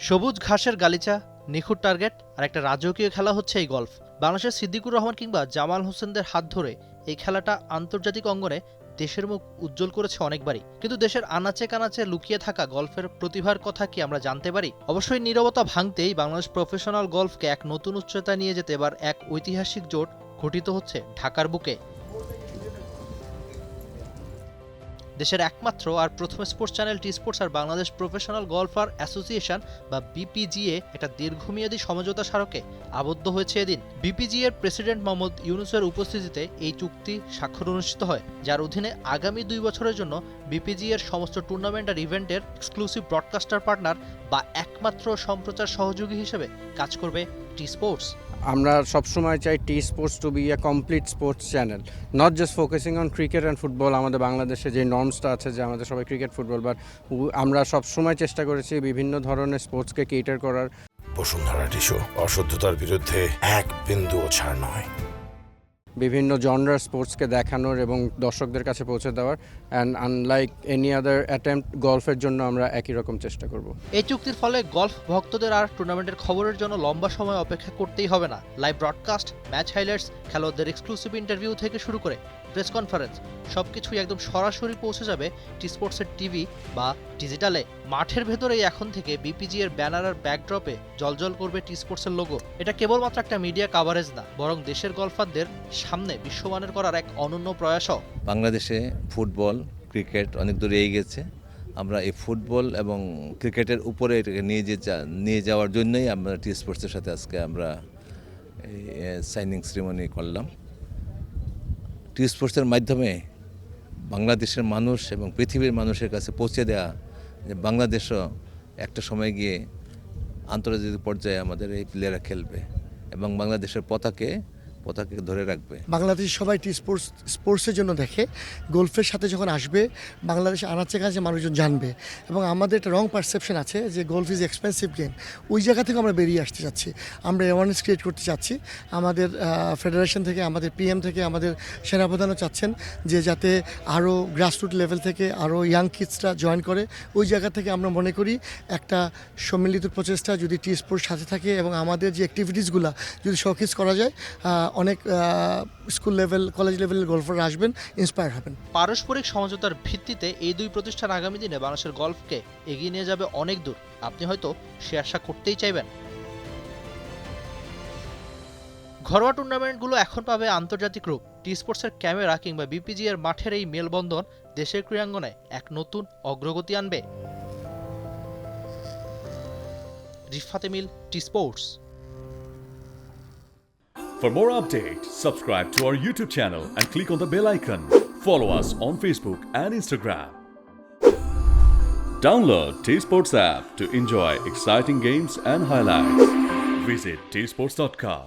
সবুজ ঘাসের গালিচা, নিখুঁত টার্গেট আর একটা রাজকীয় খেলা হচ্ছে এই গলফ। বাংলাদেশের সিদ্দিকুর রহমান কিংবা জামাল হোসেনদের হাত ধরে এই খেলাটা আন্তর্জাতিক অঙ্গনে দেশের মুখ উজ্জ্বল করেছে অনেকবারই। কিন্তু দেশের আনাচে কানাচে লুকিয়ে থাকা গলফের প্রতিভার কথা কি আমরা জানতে পারি? অবশ্যই নীরবতা ভাঙতেই বাংলাদেশ প্রফেশনাল গলফকে এক নতুন উচ্চতায় নিয়ে যেতে এবার এক ঐতিহাসিক জোট গঠিত হচ্ছে ঢাকার বুকে। দেশের একমাত্র আর প্রথম স্পোর্টস চ্যানেল টি স্পোর্টস আর বাংলাদেশ প্রফেশনাল গলফার অ্যাসোসিয়েশন বা বিপিজিএ একটা দীর্ঘমেয়াদী সমঝোতা স্মারকে আবদ্ধ হয়েছে এদিন। বিপিজিএ এর প্রেসিডেন্ট মোহাম্মদ ইউনুসের উপস্থিতিতে এই চুক্তি স্বাক্ষর অনুষ্ঠিত হয়, যার অধীনে আগামী 2 বছরের জন্য বিপিজিএ এর সমস্ত টুর্নামেন্ট আর ইভেন্টের এক্সক্লুসিভ ব্রডকাস্টার পার্টনার বা একমাত্র সম্প্রচার সহযোগী হিসেবে কাজ করবে টি স্পোর্টস। আমরা সবসময় চাই T sports to be a complete sports channel, not just focusing on cricket and football. আমাদের বাংলাদেশে যে নর্মসটা আছে যে আমাদের সবাই ক্রিকেট ফুটবল, বাট আমরা সবসময় চেষ্টা করেছি বিভিন্ন ধরনের স্পোর্টসকে কেটার করার। বসুন্ধরা টিস্যু, অশুদ্ধতার বিরুদ্ধে এক বিন্দুও ছাড় নয়। বিভিন্ন জনরার স্পোর্টসকে দেখানোর এবং দর্শকদের কাছে পৌঁছে দেওয়ার, and unlike any other attempt গলফের জন্য আমরা একই রকম চেষ্টা করব। এই চুক্তির ফলে গলফ ভক্তদের আর টুর্নামেন্টের খবরের জন্য লম্বা সময় অপেক্ষা করতেই হবে না। লাইভ ব্রডকাস্ট, ম্যাচ হাইলাইটস, খেলোয়াড়দের এক্সক্লুসিভ ইন্টারভিউ থেকে শুরু করে প্রেস কনফারেন্স সবকিছুই একদম সরাসরি পৌঁছে যাবে টি স্পোর্টসের টিভি বা ডিজিটালে। মাঠের ভেতরেই এখন থেকে বিপিজি এর ব্যানার আর ব্যাকড্রপে জলজল করবে টি স্পোর্টসের লোগো। এটা কেবলমাত্র একটা মিডিয়া কাভারেজ না, বরং দেশের গলফারদের সামনে বিশ্বমানের করার এক অনন্য প্রয়াসও। বাংলাদেশে ফুটবল, ক্রিকেট অনেক দূরে এগিয়ে গেছে। আমরা এই ফুটবল এবং ক্রিকেটের উপরে এটাকে নিয়ে যাওয়ার জন্যই আমরা টি স্পোর্টসের সাথে আজকে আমরা এই সাইনিং সেরিমনি করলাম। টি স্পোর্টসের মাধ্যমে বাংলাদেশের মানুষ এবং পৃথিবীর মানুষের কাছে পৌঁছে দেওয়া যে বাংলাদেশও একটা সময় গিয়ে আন্তর্জাতিক পর্যায়ে আমাদের এই প্লেয়াররা খেলবে এবং বাংলাদেশের পতাকে ধরে রাখবে। বাংলাদেশ সবাই টি স্পোর্টসের জন্য দেখে, গলফের সাথে যখন আসবে বাংলাদেশে আনাচে কাছে মানুষজন জানবে। এবং আমাদের একটা রং পারসেপশন আছে যে গলফ ইজ এক্সপেন্সিভ গেম, ওই জায়গা থেকে আমরা বেরিয়ে আসতে চাচ্ছি। আমরা অ্যাওয়ারনেস ক্রিয়েট করতে চাচ্ছি। আমাদের ফেডারেশন থেকে, আমাদের পিএম থেকে, আমাদের সেনাপ্রধানও চাচ্ছেন যে যাতে আরও গ্রাসরুট লেভেল থেকে আরও ইয়াং কিডসরা জয়েন করে। ওই জায়গা থেকে আমরা মনে করি একটা সম্মিলিত প্রচেষ্টা যদি টি স্পোর্টস সাথে থাকে এবং আমাদের যে অ্যাক্টিভিটিসগুলো যদি শোকেস করা যায়, অনেক স্কুল লেভেল, কলেজ লেভেলের গলফাররা আসবেন, ইন্সপায়ার হবেন। পারস্পরিক সমঝোতার ভিত্তিতে এই দুই প্রতিষ্ঠান আগামী দিনে বাংলাদেশের গলফকে এগিয়ে নিয়ে যাবে অনেক দূর। আপনি হয়তো সে আশা করতেই চাইবেন। ঘরোয়া টুর্নামেন্টগুলো এখন পাবে আন্তর্জাতিক রূপ। টি স্পোর্টসের ক্যামেরা কিংবা বিপিজি এর মাঠের এই মেলবন্ধন দেশের ক্রীড়াঙ্গনে এক নতুন অগ্রগতি আনবে। Rifat Emil, T sports. For more updates, subscribe to our YouTube channel and click on the bell icon. Follow us on Facebook and Instagram. Download T-Sports app to enjoy exciting games and highlights. Visit tsports.com.